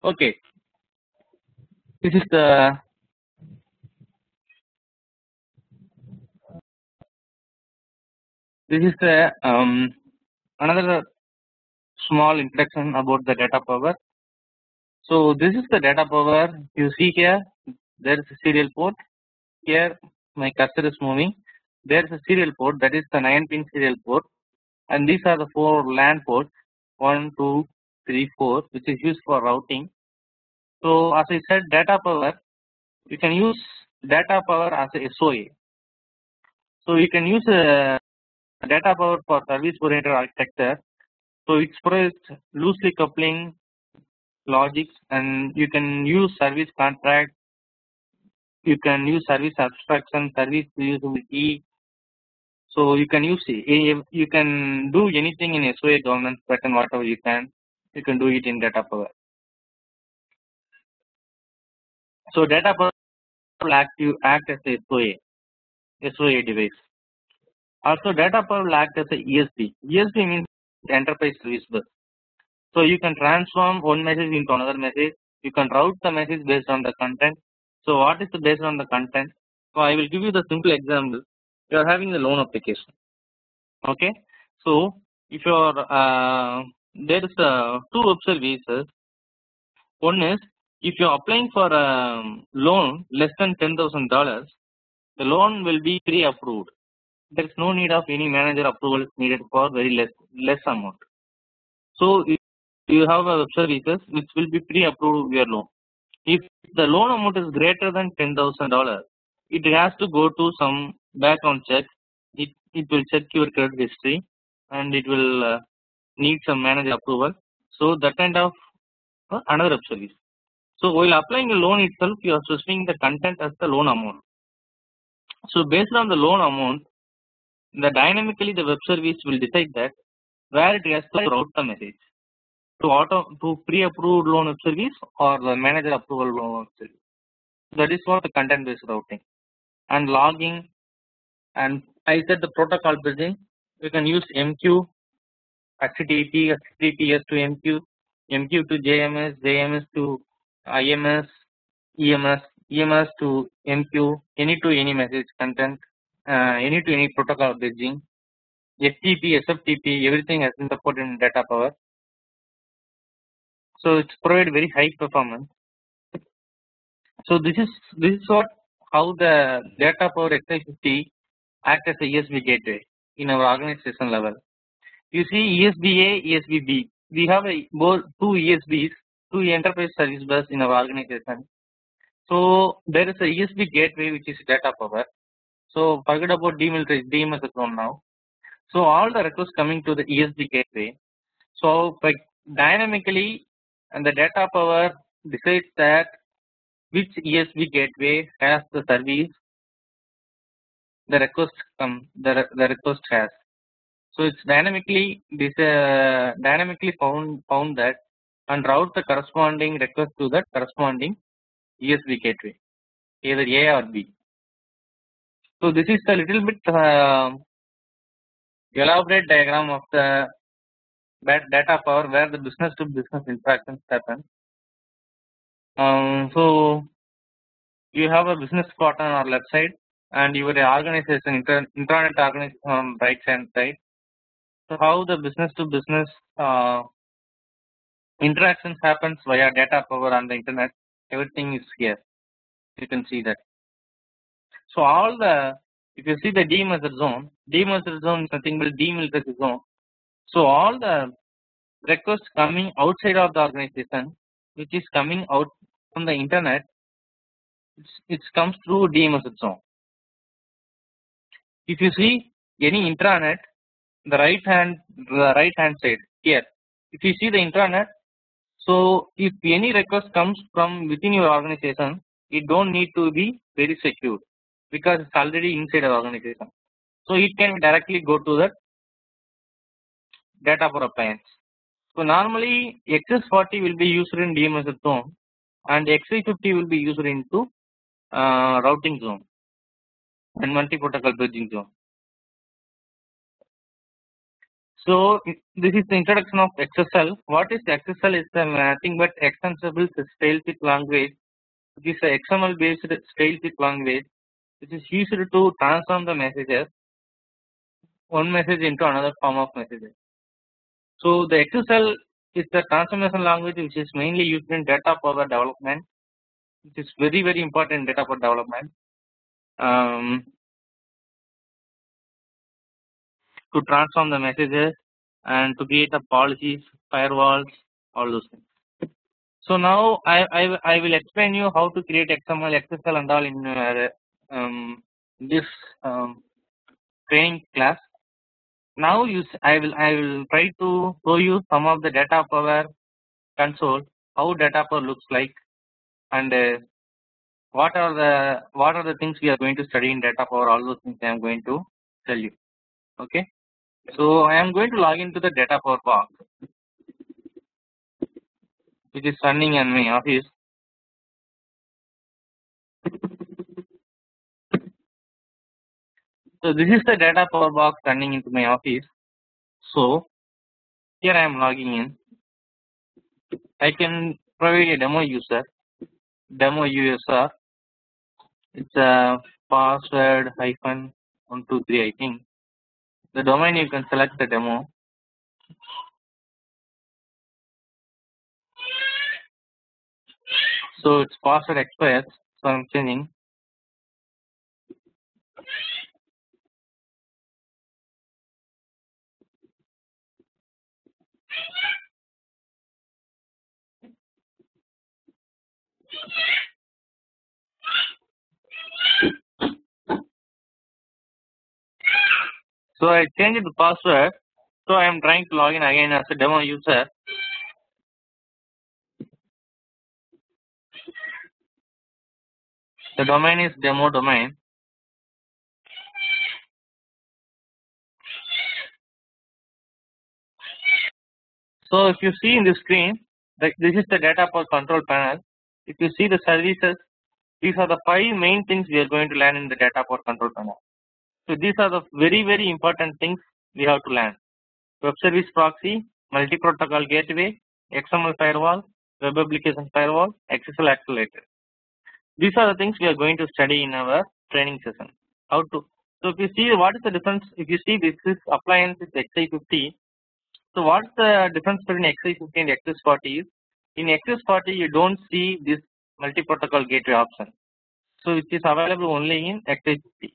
Okay, this is the another small introduction about the data power. So this is the data power. You see here, there is a serial port. Here my cursor is moving. There is a serial port, that is the 9-pin serial port, and these are the 4 LAN ports, 1, 2, 3, 4, which is used for routing. So as I said, data power, you can use data power as a SOA. So you can use data power for service oriented architecture. So it provides loosely coupling logics, and you can use service contract, you can use service abstraction, service reusability. So you can use you can do anything in SOA governance pattern, whatever you can do it in data power. So data power will act as a SOA device. Also data power will act as a ESB. ESB means enterprise service bus. So you can transform one message into another message. You can route the message based on the content. So what is the based on the content? So I will give you the simple example. You are having the loan application. Okay. So if you are there is 2 web services. One is if you are applying for a loan less than $10,000, the loan will be pre-approved. There is no need of any manager approval needed for very less amount. So you have a web services which will be pre-approved your loan. If the loan amount is greater than $10,000, it has to go to some background check. It will check your credit history, and it will need some manager approval. So that kind of another web service. So while applying a loan itself, you are specifying the content as the loan amount. So based on the loan amount, dynamically the web service will decide that where it has to route the message to pre-approved loan web service or the manager approval loan web service. That is what the content based routing and logging. And I said the protocol bridging. You can use MQ, HTTP, HTTPS to MQ, MQ to JMS, JMS to IMS, EMS, EMS to MQ, any to any message content, any to any protocol bridging, FTP, SFTP, everything has been supported in data power. So it's provide very high performance. So this is what how the data power XI50 act as a ESB gateway in our organization level. You see ESBA, ESBB. We have both 2 ESBs, 2 enterprise service bus in our organization. So there is a ESB gateway which is data power. So forget about DMS zone now. So all the requests coming to the ESB gateway. So dynamically, and the data power decides that which ESB gateway has the service the request has. So it's dynamically found that and route the corresponding request to the corresponding ESB gateway, either A or B. So this is a little bit elaborate diagram of the data power where the business to business interactions happen. So you have a business port on our left side and your organization intranet organization on right hand side. So how the business to business interactions happens via data power on the internet, everything is here. You can see that. So all the, if you see the demerger zone is nothing but demilitarized zone. So all the requests coming outside of the organization, which is coming out from the internet, it comes through demerger zone. If you see any intranet, the right hand side here, if you see the intranet, so if any request comes from within your organization, it don't need to be very secure because it's already inside our organization. So it can directly go to the data power appliance. So normally XS40 will be used in DMS zone and XI50 will be used into routing zone and multi-protocol bridging zone. So this is the introduction of XSL. What is XSL? Is nothing but extensible stylesheet language. It is a XML based stylesheet language which is used to transform the messages, one message into another form of messages. So the XSL is the transformation language which is mainly used in data power development. It is very important in data power development. To transform the messages and to create the policies, firewalls, all those things. So now I will explain you how to create XML, XSL and all in this training class. Now I will try to show you some of the data power console, how data power looks like, and what are the things we are going to study in data power. All those things I am going to tell you. Okay. So I am going to log into the data power box, which is running in my office. So this is the data power box running into my office. So here I am logging in. I can provide a demo user, demo user. It's a password hyphen 123. I think the domain you can select the demo. So its password expires. So I'm changing. So I changed the password. So I am trying to log in again as a demo user. The domain is demo domain. So if you see in the screen, like this is the data power control panel. If you see the services, these are the 5 main things we are going to learn in the data power control panel. So these are the very important things we have to learn. Web service proxy, multi-protocol gateway, XML firewall, web application firewall, XSL accelerator. These are the things we are going to study in our training session. How to. So if you see what is the difference, if you see this is appliance is XI50. So what's the difference between XI50 and XS40 is, in XS40 you don't see this multi-protocol gateway option. So which is available only in XI50.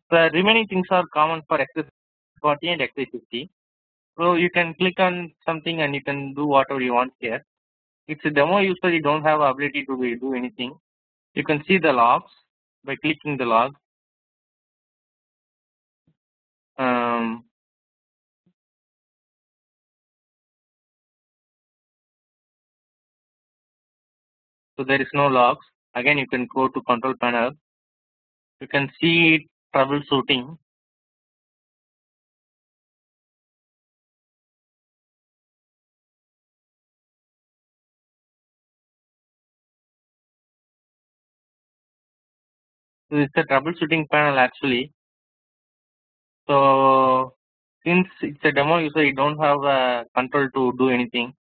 The remaining things are common for XS40 and XI50. So you can click on something and you can do whatever you want here. It's a demo user, you don't have ability to do anything. You can see the logs by clicking the log. So there is no logs. Again you can go to control panel. You can see troubleshooting. So it's a troubleshooting panel actually. So since it's a demo user, you don't have a control to do anything,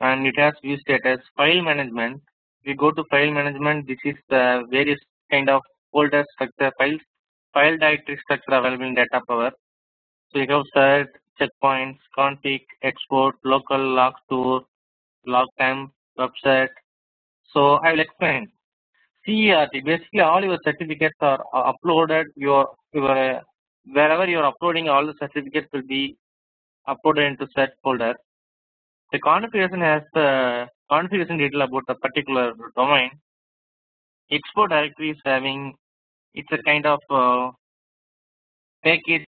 and it has view status, file management. We go to file management. This is the various kind of folder structure file directory structure available in data power. So you have cert, checkpoints, config, export, local, log store, log temp, website. So I will explain. CERT, basically all your certificates are uploaded. Wherever you are uploading, all the certificates will be uploaded into set folder. The configuration has the configuration detail about the particular domain. Export directory is having, it's a kind of packaging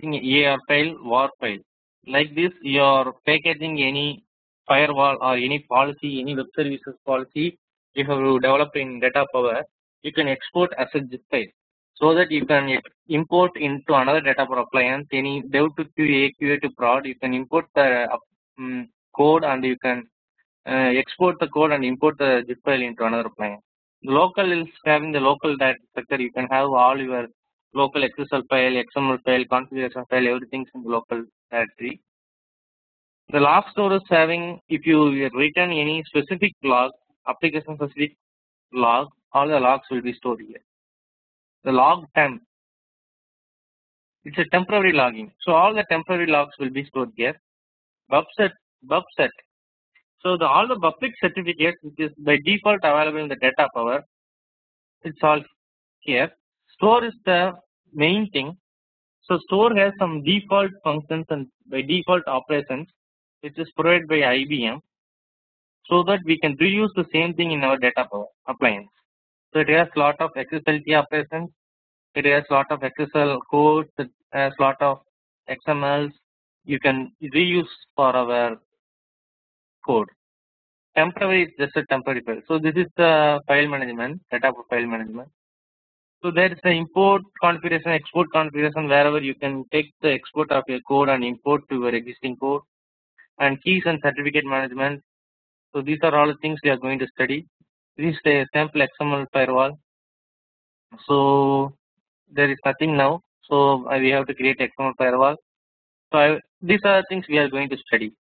AR file, WAR file. Like this, you are packaging any firewall or any policy, any web services policy you have developed in data power, you can export as a zip file, so that you can import into another data power appliance, any dev to QA, QA to prod, you can import the code and you can export the code and import the zip file into another appliance. Local is having the local data structure, you can have all your local XSL file, XML file, configuration file, everything is in the local directory. The log store is having, if you return any specific log, application specific log, all the logs will be stored here. The log temp, it's a temporary logging, so all the temporary logs will be stored here. Bubset, so all the public certificates which is by default available in the data power, it's all here. Store is the main thing. So store has some default functions and by default operations which is provided by IBM, so that we can reuse the same thing in our data power appliance. So it has lot of XSLT operations, it has lot of XSL codes, it has lot of XMLs you can reuse for our code. Temporary is just a temporary file. So this is the file management, data file management. So there is the import configuration, export configuration, wherever you can take the export of your code and import to your existing code, and keys and certificate management. So these are all the things we are going to study. This is a sample XML firewall. So there is nothing now. So we have to create XML firewall. So these are the things we are going to study.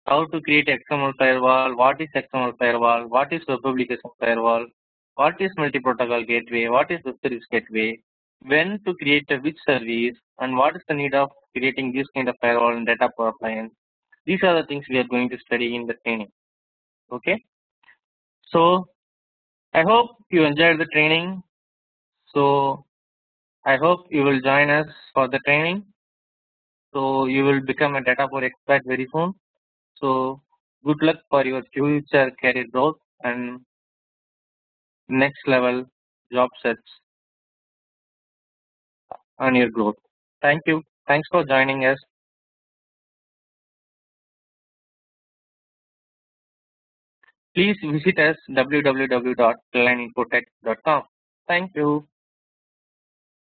How to create XML firewall, what is XML firewall, what is web application firewall, what is multi-protocol gateway, what is web service gateway, when to create a which service, and what is the need of creating this kind of firewall and data power appliance. These are the things we are going to study in the training. Okay. So I hope you enjoyed the training. So I hope you will join us for the training. So you will become a data power expert very soon. So good luck for your future career growth and next level job search on your growth. Thank you. Thanks for joining us. Please visit us www.planninfotech.com. Thank you.